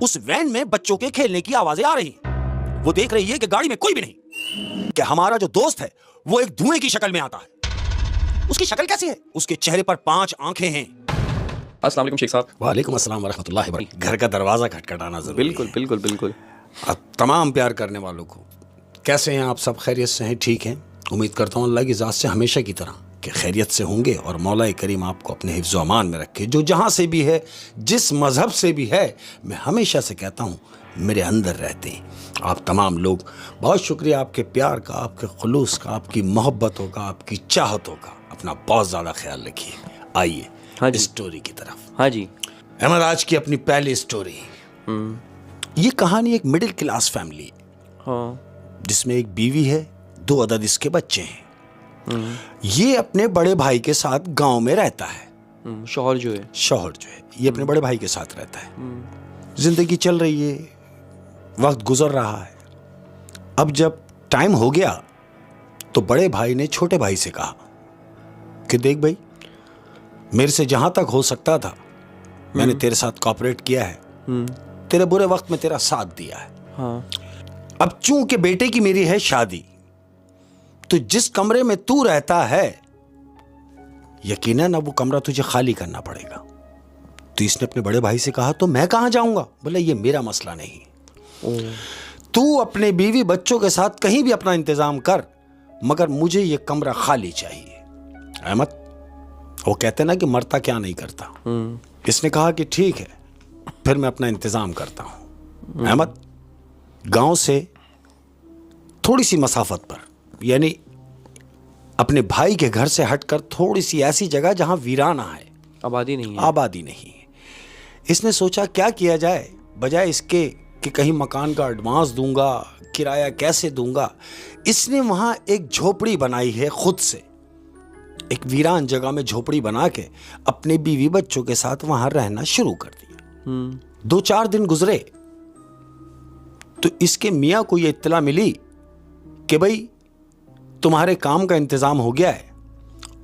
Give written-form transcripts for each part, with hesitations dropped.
उस वैन में बच्चों के खेलने की आवाजें आ रही हैं। वो देख रही है कि गाड़ी में कोई भी नहीं, कि हमारा जो दोस्त है वो एक धुएं की शक्ल में आता है। उसकी शक्ल कैसी है? उसके चेहरे पर 5 आंखें हैं। अस्सलाम वालेकुम शेख साहब। वालेकुम अस्सलाम वरहमतुल्लाहि वबरकातुहू। घर का दरवाजा खटखटाना जरूरी बिल्कुल है। बिल्कुल बिल्कुल। तमाम प्यार करने वालों को कैसे हैं आप सब? खैरियत से हैं? ठीक हैं? उम्मीद करता हूँ अल्लाह की ज़ात से हमेशा की तरह कि खैरियत से होंगे और मौला करीम आपको अपने हिफ्ज़ व अमान में रखे। जो जहाँ से भी है, जिस मज़हब से भी है, मैं हमेशा से कहता हूँ मेरे अंदर रहते हैं आप तमाम लोग। बहुत शुक्रिया आपके प्यार का, आपके खुलूस का, आपकी मोहब्बतों का, आपकी चाहतों का। अपना बहुत ज़्यादा ख्याल रखिए। आइए हाँ जी। स्टोरी की तरफ। हाँ जी। अहमद, आज की अपनी पहली स्टोरी। ये कहानी एक मिडिल क्लास फैमिली, हाँ। जिसमें एक बीवी है, 2 अदद इसके बच्चे हैं। ये अपने बड़े भाई के साथ गांव में रहता है। शौहर जो है ये अपने बड़े भाई के साथ रहता है। जिंदगी चल रही है, वक्त गुजर रहा है। अब जब टाइम हो गया तो बड़े भाई ने छोटे भाई से कहा कि देख भाई, मेरे से जहां तक हो सकता था मैंने तेरे साथ कोऑपरेट किया है, तेरे बुरे वक्त में तेरा साथ दिया है। हाँ। अब चूंकि बेटे की मेरी है शादी, तो जिस कमरे में तू रहता है यकीनन अब वो कमरा तुझे खाली करना पड़ेगा। तो इसने अपने बड़े भाई से कहा तो मैं कहां जाऊंगा? बोले ये मेरा मसला नहीं, तू अपने बीवी बच्चों के साथ कहीं भी अपना इंतजाम कर, मगर मुझे ये कमरा खाली चाहिए। अहमद, वो कहते ना कि मरता क्या नहीं करता। इसने कहा कि ठीक है, फिर मैं अपना इंतजाम करता हूं। अहमद, गांव से थोड़ी सी मसाफत पर, यानी अपने भाई के घर से हटकर थोड़ी सी ऐसी जगह जहां वीराना है, आबादी नहीं है। आबादी नहीं है। इसने सोचा क्या किया जाए, बजाय इसके कि कहीं मकान का एडवांस दूंगा, किराया कैसे दूंगा। इसने वहां एक झोपड़ी बनाई है खुद से, एक वीरान जगह में झोपड़ी बना के अपने बीवी बच्चों के साथ वहां रहना शुरू कर दिया। 2-4 दिन गुजरे तो इसके मियाँ को यह इत्तला मिली कि भाई तुम्हारे काम का इंतजाम हो गया है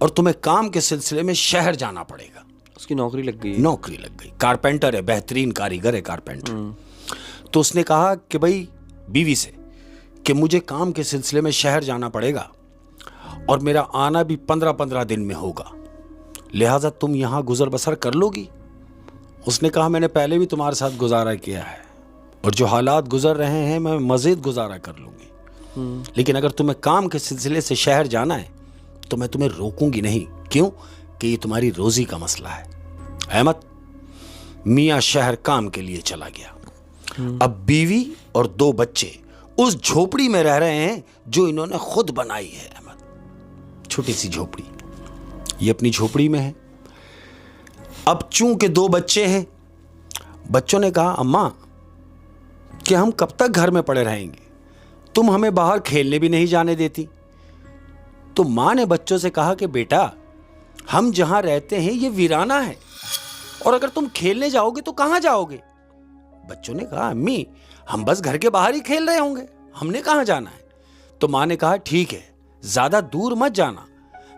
और तुम्हें काम के सिलसिले में शहर जाना पड़ेगा। उसकी नौकरी लग गई। नौकरी लग गई, कारपेंटर है, बेहतरीन कारीगर है कारपेंटर। तो उसने कहा कि भाई बीवी से कि मुझे काम के सिलसिले में शहर जाना पड़ेगा और मेरा आना भी 15-15 दिन में होगा, लिहाजा तुम यहां गुजर बसर कर लोगी? उसने कहा मैंने पहले भी तुम्हारे साथ गुजारा किया है और जो हालात गुजर रहे हैं मैं मजीद गुजारा कर लूंगी, लेकिन अगर तुम्हें काम के सिलसिले से शहर जाना है तो मैं तुम्हें रोकूंगी नहीं। क्यों? कि ये तुम्हारी रोजी का मसला है। अहमद, मियाँ शहर काम के लिए चला गया। अब बीवी और 2 बच्चे उस झोपड़ी में रह रहे हैं जो इन्होंने खुद बनाई है। अहमद, छोटी सी झोपड़ी, ये अपनी झोपड़ी में है। अब चूंकि 2 बच्चे हैं, बच्चों ने कहा अम्मा कि हम कब तक घर में पड़े रहेंगे, तुम हमें बाहर खेलने भी नहीं जाने देती। तो मां ने बच्चों से कहा कि बेटा, हम जहां रहते हैं ये वीराना है और अगर तुम खेलने जाओगे तो कहां जाओगे? बच्चों ने कहा अम्मी, हम बस घर के बाहर ही खेल रहे होंगे, हमने कहां जाना है। तो मां ने कहा ठीक है, ज्यादा दूर मत जाना,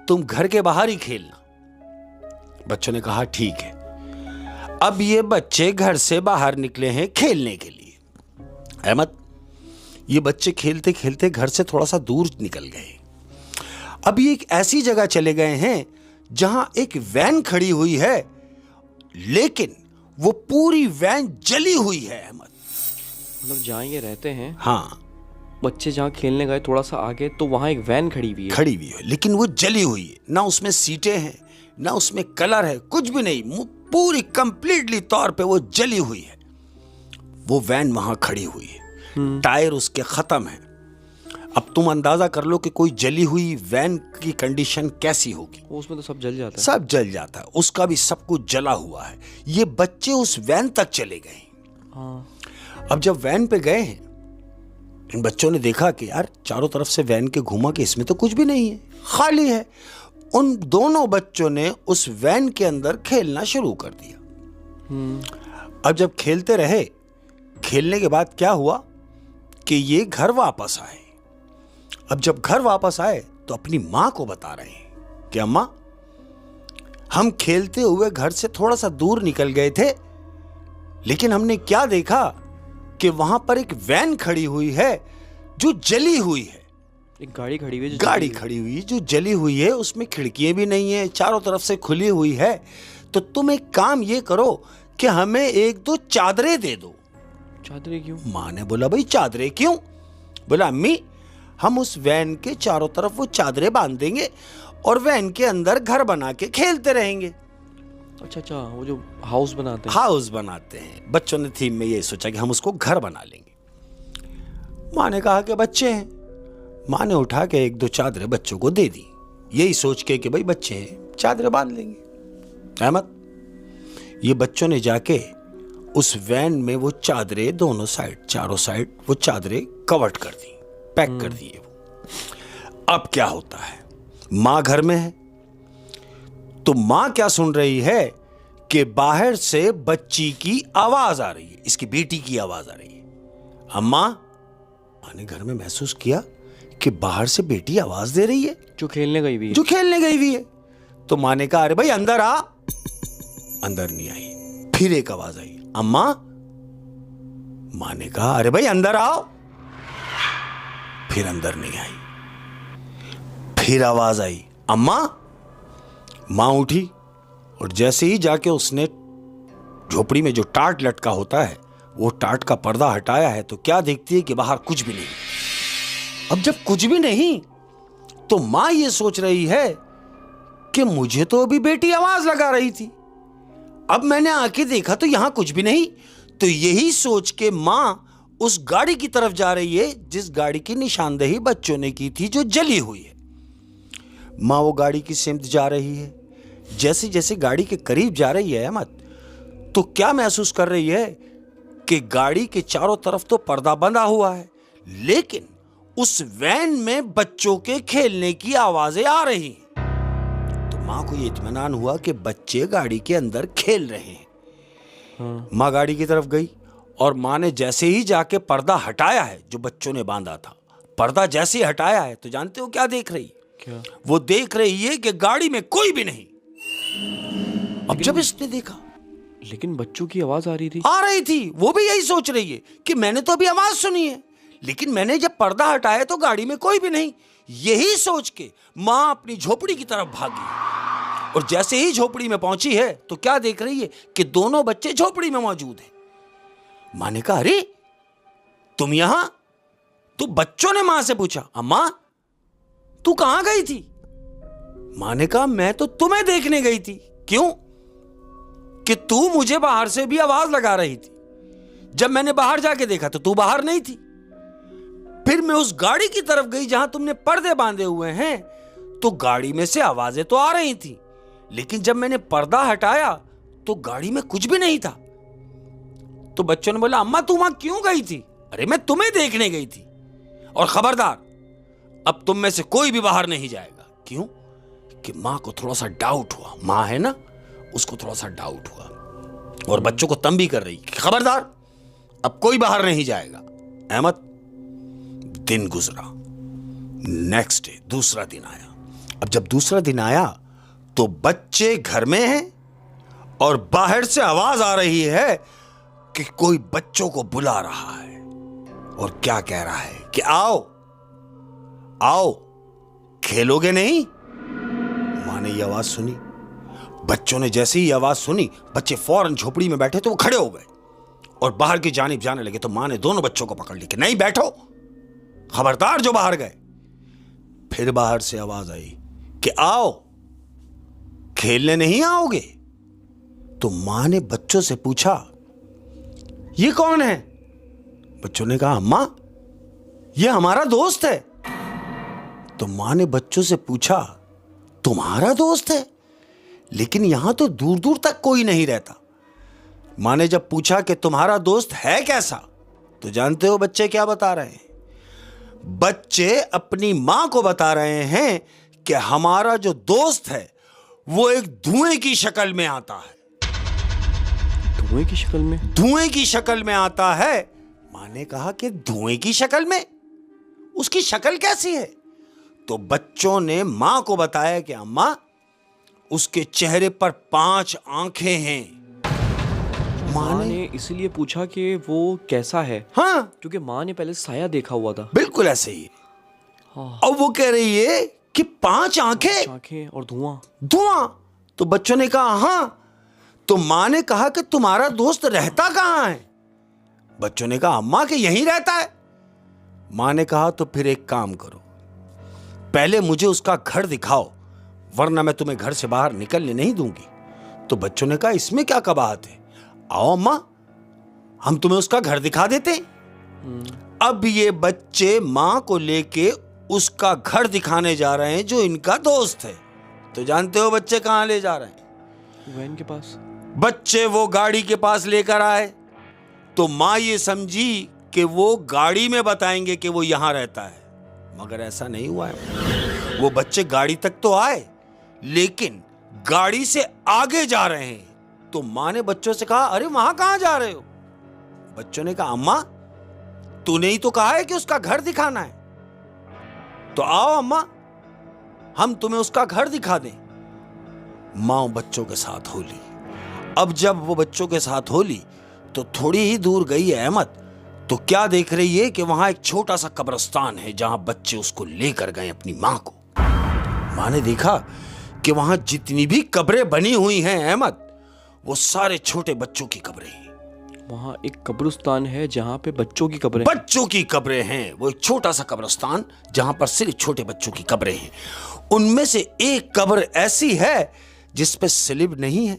तुम घर के बाहर ही खेलना। बच्चों ने कहा ठीक है। अब ये बच्चे घर से बाहर निकले हैं खेलने के लिए। अहमद, ये बच्चे खेलते खेलते घर से थोड़ा सा दूर निकल गए। अब ये एक ऐसी जगह चले गए हैं जहां एक वैन खड़ी हुई है, लेकिन वो पूरी वैन जली हुई है। अहमद, मतलब जहाँ ये रहते हैं, हाँ, बच्चे जहाँ खेलने गए थोड़ा सा आगे तो वहाँ एक वैन खड़ी हुई है, लेकिन वो जली हुई है। ना उसमें सीटें हैं, ना उसमें कलर है, कुछ भी नहीं, पूरी कंप्लीटली तौर पे वो जली हुई है। वो वैन वहां खड़ी हुई है, टायर उसके खत्म है। अब तुम अंदाजा कर लो कि कोई जली हुई वैन की कंडीशन कैसी होगी। उसमें तो सब जल जाता है। सब जल जाता है, उसका भी सब कुछ जला हुआ है। ये बच्चे उस वैन तक चले गए। हाँ। अब जब वैन पे गए हैं, इन बच्चों ने देखा कि यार चारों तरफ से वैन के घुमा के इसमें तो कुछ भी नहीं है, खाली है। उन दोनों बच्चों ने उस वैन के अंदर खेलना शुरू कर दिया। अब जब खेलते रहे, खेलने के बाद क्या हुआ कि ये घर वापस आए। अब जब घर वापस आए तो अपनी मां को बता रहे हैं कि अम्मा, हम खेलते हुए घर से थोड़ा सा दूर निकल गए थे, लेकिन हमने क्या देखा कि वहां पर एक वैन खड़ी हुई है जो जली हुई है। एक गाड़ी खड़ी हुई है गाड़ी खड़ी हुई जो जली हुई है, उसमें खिड़कियां भी नहीं है, चारों तरफ से खुली हुई है। तो तुम एक काम ये करो कि हमें एक दो चादरें दे दो। चादरें क्यों? माँ ने बोला भाई चादरें क्यों? बोला अम्मी हम उस वैन के चारों तरफ वो चादरें बांध देंगे और वैन के अंदर घर बना के खेलते रहेंगे। अच्छा, वो जो हाउस बनाते हैं। हाउस बनाते हैं। बच्चों ने थीम में ये सोचा कि हम उसको घर बना लेंगे। माँ ने कहा कि बच्चे हैं। माँ ने उठा के एक दो चादरें बच्चों को दे दी, यही सोच के कि भाई बच्चे हैं, चादरें बांध लेंगे। अहमद, ये बच्चों ने जाके उस वैन में वो चादरें दोनों साइड, चारों साइड वो चादरें कवर्ड कर दी, पैक कर दिए। अब क्या होता है, माँ घर में है तो माँ क्या सुन रही है कि बाहर से बच्ची की आवाज आ रही है, इसकी बेटी की आवाज आ रही है। अम्मा, माँ ने घर में महसूस किया कि बाहर से बेटी आवाज दे रही है, जो खेलने गई हुई है। जो खेलने गई हुई है। तो माँ ने कहा अरे भाई अंदर आ। अंदर नहीं आई। फिर एक आवाज आई, अम्मा। माँ ने कहा अरे भाई अंदर आओ। फिर अंदर नहीं आई। फिर आवाज आई, अम्मा। माँ उठी और जैसे ही जाके उसने झोपड़ी में जो टाट लटका होता है वो टाट का पर्दा हटाया है तो क्या देखती है कि बाहर कुछ भी नहीं। अब जब कुछ भी नहीं तो माँ ये सोच रही है कि मुझे तो अभी बेटी आवाज लगा रही थी, अब मैंने आके देखा तो यहां कुछ भी नहीं। तो यही सोच के माँ उस गाड़ी की तरफ जा रही है जिस गाड़ी की निशानदेही बच्चों ने की थी जो जली हुई है। माँ वो गाड़ी की सिमत जा रही है। जैसे जैसे गाड़ी के करीब जा रही है अहमद, तो क्या महसूस कर रही है कि गाड़ी के चारों तरफ तो पर्दा बंधा हुआ है, लेकिन उस वैन में बच्चों के खेलने की आवाजें आ रही हैं। तो माँ को ये इत्मीनान हुआ कि बच्चे गाड़ी के अंदर खेल रहे हैं। माँ गाड़ी की तरफ गई और माँ ने जैसे ही जाके पर्दा हटाया है जो बच्चों ने बांधा था, पर्दा जैसे ही हटाया है तो जानते हो क्या देख रही? क्या? वो देख रही है कि गाड़ी में कोई भी नहीं। अब जब इसने देखा, लेकिन बच्चों की आवाज आ रही थी, वो भी यही सोच रही है कि मैंने तो अभी आवाज सुनी है, लेकिन मैंने जब पर्दा हटाया तो गाड़ी में कोई भी नहीं। यही सोच के माँ अपनी झोपड़ी की तरफ भागी और जैसे ही झोपड़ी में पहुंची है तो क्या देख रही है कि दोनों बच्चे झोपड़ी में मौजूद हैं। माँ ने कहा अरे तुम यहां? तो बच्चों ने माँ से पूछा अम्मा तू कहां गई थी? माँ ने कहा मैं तो तुम्हें देखने गई थी। क्यों? कि तू मुझे बाहर से भी आवाज लगा रही थी। जब मैंने बाहर जाके देखा तो तू बाहर नहीं थी। फिर मैं उस गाड़ी की तरफ गई जहां तुमने पर्दे बांधे हुए हैं, तो गाड़ी में से आवाजें तो आ रही थी, लेकिन जब मैंने पर्दा हटाया तो गाड़ी में कुछ भी नहीं था। तो बच्चों ने बोला अम्मा तू वहां क्यों गई थी? अरे मैं तुम्हें देखने गई थी, और खबरदार अब तुम में से कोई भी बाहर नहीं जाएगा। क्यों? कि मां को थोड़ा सा डाउट हुआ, मां है ना, उसको थोड़ा सा डाउट हुआ और बच्चों को तंबी कर रही कि खबरदार अब कोई बाहर नहीं जाएगा। अहमद, दिन गुजरा, नेक्स्ट डे दूसरा दिन आया। अब जब दूसरा दिन आया तो बच्चे घर में हैं और बाहर से आवाज आ रही है कि कोई बच्चों को बुला रहा है और क्या कह रहा है कि आओ आओ, खेलोगे नहीं? मां ने ये आवाज सुनी। बच्चों ने जैसे ही आवाज सुनी, बच्चे फौरन झोपड़ी में बैठे तो वो खड़े हो गए और बाहर की जानिब जाने लगे। तो मां ने दोनों बच्चों को पकड़ ली कि नहीं बैठो, खबरदार जो बाहर गए। फिर बाहर से आवाज आई कि आओ, खेलने नहीं आओगे? तो मां ने बच्चों से पूछा ये कौन है? बच्चों ने कहा अम्मा ये हमारा दोस्त है। तो मां ने बच्चों से पूछा तुम्हारा दोस्त है? लेकिन यहां तो दूर दूर तक कोई नहीं रहता। मां ने जब पूछा कि तुम्हारा दोस्त है कैसा, तो जानते हो बच्चे क्या बता रहे हैं? बच्चे अपनी मां को बता रहे हैं कि हमारा जो दोस्त है वो एक धुएं की शक्ल में आता है। धुएं की शक्ल में? धुएं की शक्ल में आता है। मां ने कहा कि धुएं की शक्ल में? उसकी शक्ल कैसी है? तो बच्चों ने मां को बताया कि अम्मा उसके चेहरे पर 5 आंखें हैं, माँ ने इसलिए पूछा कि वो कैसा है, हाँ क्योंकि माँ ने पहले साया देखा हुआ था। बिल्कुल ऐसे ही। हाँ। और वो कह रही है कि 5 आंखें, आंखें और धुआं। धुआं। तो बच्चों ने कहा हाँ। तो माँ ने कहा कि तुम्हारा दोस्त रहता कहाँ है? बच्चों ने कहा अम्मा कि यहीं रहता है। माँ ने कहा तो फिर एक काम करो, पहले मुझे उसका घर दिखाओ, वरना मैं तुम्हें घर से बाहर निकलने नहीं दूंगी। तो बच्चों ने कहा इसमें क्या कबाहत है, आओ अम्मा हम तुम्हें उसका घर दिखा देते हैं। अब ये बच्चे माँ को लेके उसका घर दिखाने जा रहे हैं जो इनका दोस्त है। तो जानते हो बच्चे कहाँ ले जा रहे हैं? वैन के पास। बच्चे वो गाड़ी के पास लेकर आए तो माँ ये समझी कि वो गाड़ी में बताएंगे कि वो यहां रहता है, मगर ऐसा नहीं हुआ है। वो बच्चे गाड़ी तक तो आए लेकिन गाड़ी से आगे जा रहे हैं। तो माँ ने बच्चों से कहा अरे वहां कहां जा रहे हो? बच्चों ने कहा अम्मा तूने ही तो कहा है कि उसका घर दिखाना है, तो आओ अम्मा हम तुम्हें उसका घर दिखा दें। माँ बच्चों के साथ हो ली। अब जब वो बच्चों के साथ हो ली तो थोड़ी ही दूर गई है अहमद, तो क्या देख रही है कि वहां एक छोटा सा कब्रिस्तान है जहां बच्चे उसको लेकर गए अपनी माँ को। माँ ने देखा कि वहां जितनी भी कब्रें बनी हुई हैं अहमद, वो सारे छोटे बच्चों की कब्रें हैं। वहां एक कब्रिस्तान है जहां पे बच्चों की कब्रें, बच्चों की कब्रें हैं। वो एक छोटा सा कब्रिस्तान जहां पर सिर्फ छोटे बच्चों की कब्रें हैं। उनमें से एक कब्र ऐसी है जिस पे स्लिब नहीं है,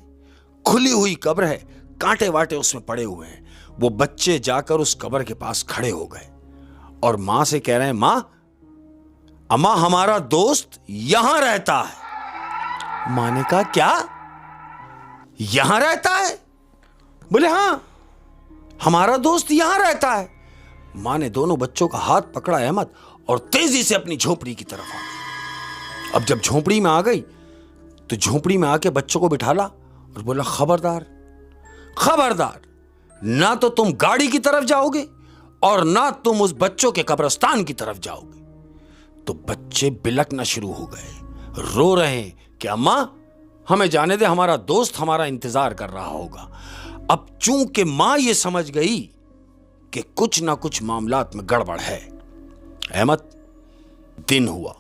खुली हुई कब्र है, कांटे वाटे उसमें पड़े हुए हैं। वो बच्चे जाकर उस कब्र के पास खड़े हो गए और मां से कह रहे हैं मां अम्मा हमारा दोस्त यहां रहता है। मां ने कहा क्या यहां रहता है? बोले हां हमारा दोस्त यहां रहता है। मां ने दोनों बच्चों का हाथ पकड़ा अहमद और तेजी से अपनी झोपड़ी की तरफ आ गई। अब जब झोपड़ी में आ गई तो झोपड़ी में आके बच्चों को बिठाला और बोला खबरदार खबरदार, ना तो तुम गाड़ी की तरफ जाओगे और ना तुम उस बच्चों के कब्रिस्तान की तरफ जाओगे। तो बच्चे बिलकना शुरू हो गए, रो रहे हैं कि अम्मा हमें जाने दे, हमारा दोस्त हमारा इंतजार कर रहा होगा। अब चूंकि मां ये समझ गई कि कुछ ना कुछ मामलात में गड़बड़ है। अहमद दिन हुआ,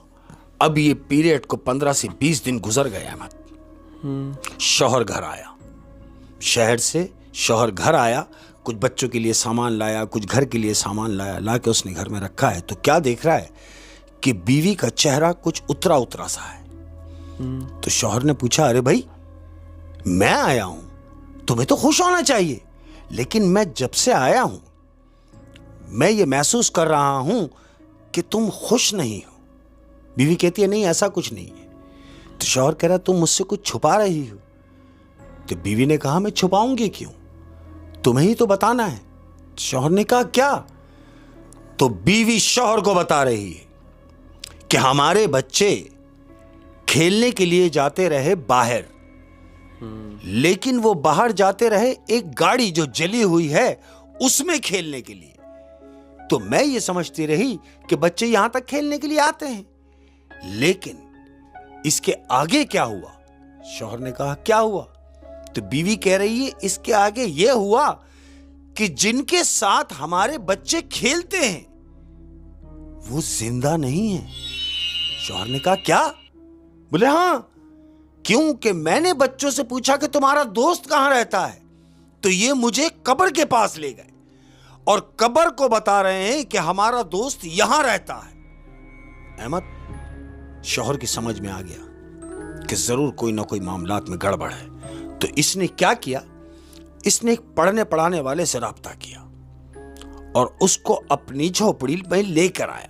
अब ये पीरियड को 15 से 20 दिन गुजर गए अहमद। शौहर घर आया, शहर से शौहर घर आया, कुछ बच्चों के लिए सामान लाया, कुछ घर के लिए सामान लाया, ला के उसने घर में रखा है। तो क्या देख रहा है कि बीवी का चेहरा कुछ उतरा उतरा सा है। तो शौहर ने पूछा अरे भाई मैं आया हूं, तुम्हें तो खुश होना चाहिए, लेकिन मैं जब से आया हूं मैं ये महसूस कर रहा हूं कि तुम खुश नहीं हो। बीवी कहती है नहीं ऐसा कुछ नहीं है। तो शौहर कह रहा तुम मुझसे कुछ छुपा रही हो। तो बीवी ने कहा मैं छुपाऊंगी क्यों, तुम्हें ही तो बताना है। शौहर ने कहा क्या? तो बीवी शौहर को बता रही है कि हमारे बच्चे खेलने के लिए जाते रहे बाहर, लेकिन वो बाहर जाते रहे एक गाड़ी जो जली हुई है उसमें खेलने के लिए। तो मैं ये समझती रही कि बच्चे यहां तक खेलने के लिए आते हैं, लेकिन इसके आगे क्या हुआ? शौहर ने कहा क्या हुआ? तो बीवी कह रही है इसके आगे यह हुआ कि जिनके साथ हमारे बच्चे खेलते हैं वो जिंदा नहीं है। शौहर ने कहा क्या? बोले हां, क्योंकि मैंने बच्चों से पूछा कि तुम्हारा दोस्त कहां रहता है, तो ये मुझे कब्र के पास ले गए और कब्र को बता रहे हैं कि हमारा दोस्त यहां रहता है। अहमद शौहर की समझ में आ गया कि जरूर कोई ना कोई मामलात में गड़बड़ है। तो इसने क्या किया, इसने एक पढ़ने पढ़ाने वाले से राब्ता किया और उसको अपनी झोपड़ी में लेकर आया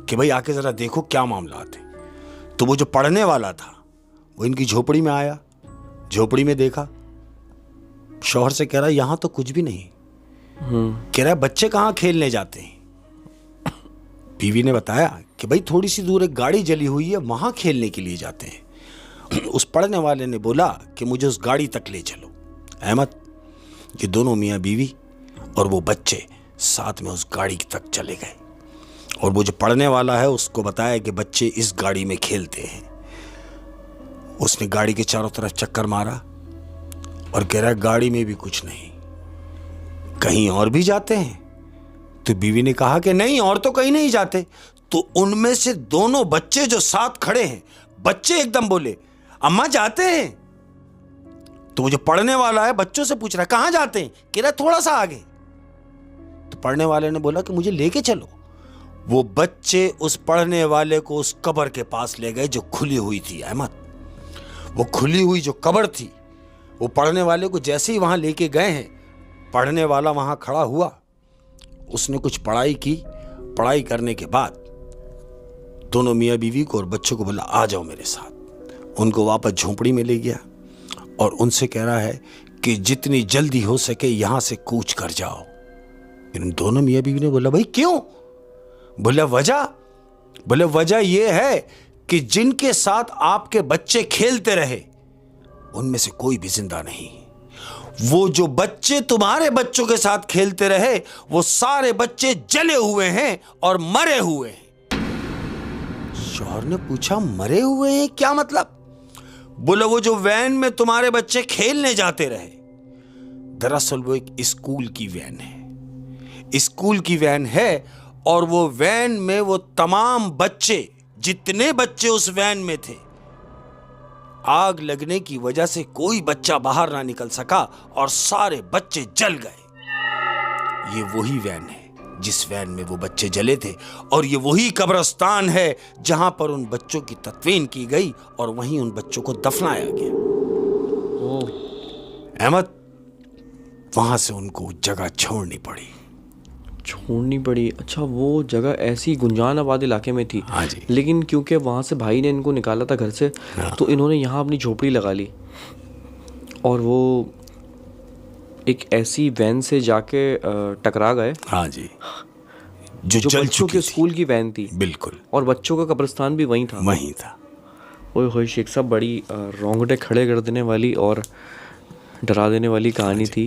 कि भाई आके जरा देखो क्या मामलात है। तो वो जो पढ़ने वाला था वो इनकी झोपड़ी में आया, झोपड़ी में देखा, शौहर से कह रहा यहां तो कुछ भी नहीं। कह रहा बच्चे कहां खेलने जाते हैं? बीवी ने बताया कि भाई थोड़ी सी दूर एक गाड़ी जली हुई है, वहां खेलने के लिए जाते हैं। उस पढ़ने वाले ने बोला कि मुझे उस गाड़ी तक ले चलो। अहमद ये दोनों मियाँ बीवी और वो बच्चे साथ में उस गाड़ी तक चले गए और वो जो पढ़ने वाला है उसको बताया कि बच्चे इस गाड़ी में खेलते हैं। उसने गाड़ी के चारों तरफ चक्कर मारा, और कह रहा है गाड़ी में भी कुछ नहीं, कहीं और भी जाते हैं? तो बीवी ने कहा कि नहीं, और तो कहीं नहीं जाते। तो उनमें से दोनों बच्चे जो साथ खड़े हैं, बच्चे एकदम बोले, अम्मा जाते हैं। तो वो जो पढ़ने वाला है बच्चों से पूछ रहा है कहां जाते हैं? कह रहा थोड़ा सा आगे। तो पढ़ने वाले ने बोला कि मुझे लेके चलो। वो बच्चे उस पढ़ने वाले को उस कब्र के पास ले गए जो खुली हुई थी। अहमद, वो खुली हुई जो कब्र थी, वो पढ़ने वाले को जैसे ही वहां लेके गए हैं, पढ़ने वाला वहां खड़ा हुआ, उसने कुछ पढ़ाई की। पढ़ाई करने के बाद दोनों मियाँ बीवी को और बच्चों को बोला आ जाओ मेरे साथ। उनको वापस झोंपड़ी में ले गया और उनसे कह रहा है कि जितनी जल्दी हो सके यहां से कूच कर जाओ। इन दोनों मियाँ बीवी ने बोला भाई क्यों? बोले वजह यह है कि जिनके साथ आपके बच्चे खेलते रहे उनमें से कोई भी जिंदा नहीं। वो जो बच्चे तुम्हारे बच्चों के साथ खेलते रहे वो सारे बच्चे जले हुए हैं और मरे हुए हैं। शौहर ने पूछा मरे हुए हैं क्या मतलब? बोले वो जो वैन में तुम्हारे बच्चे खेलने जाते रहे, दरअसल वो एक स्कूल की वैन है। स्कूल की वैन है और वो वैन में वो तमाम बच्चे, जितने बच्चे उस वैन में थे, आग लगने की वजह से कोई बच्चा बाहर ना निकल सका और सारे बच्चे जल गए। ये वही वैन है जिस वैन में वो बच्चे जले थे और ये वही कब्रिस्तान है जहां पर उन बच्चों की तदफीन की गई और वहीं उन बच्चों को दफनाया गया। अहमद, वहां से उनको जगह छोड़नी पड़ी। अच्छा, वो जगह ऐसी गुंजान आबाद इलाके में थी। हाँ जी। लेकिन क्योंकि वहाँ से भाई ने इनको निकाला था घर से, तो इन्होंने यहाँ अपनी झोपड़ी लगा ली और वो एक ऐसी वैन से जाके टकरा गए। हाँ जी, जो बच्चों के स्कूल की वैन थी। बिल्कुल। और बच्चों का कब्रिस्तान भी वहीं था। ओए शेख साहब, बड़ी रोंगटे खड़े कर देने वाली और डरा देने वाली कहानी थी।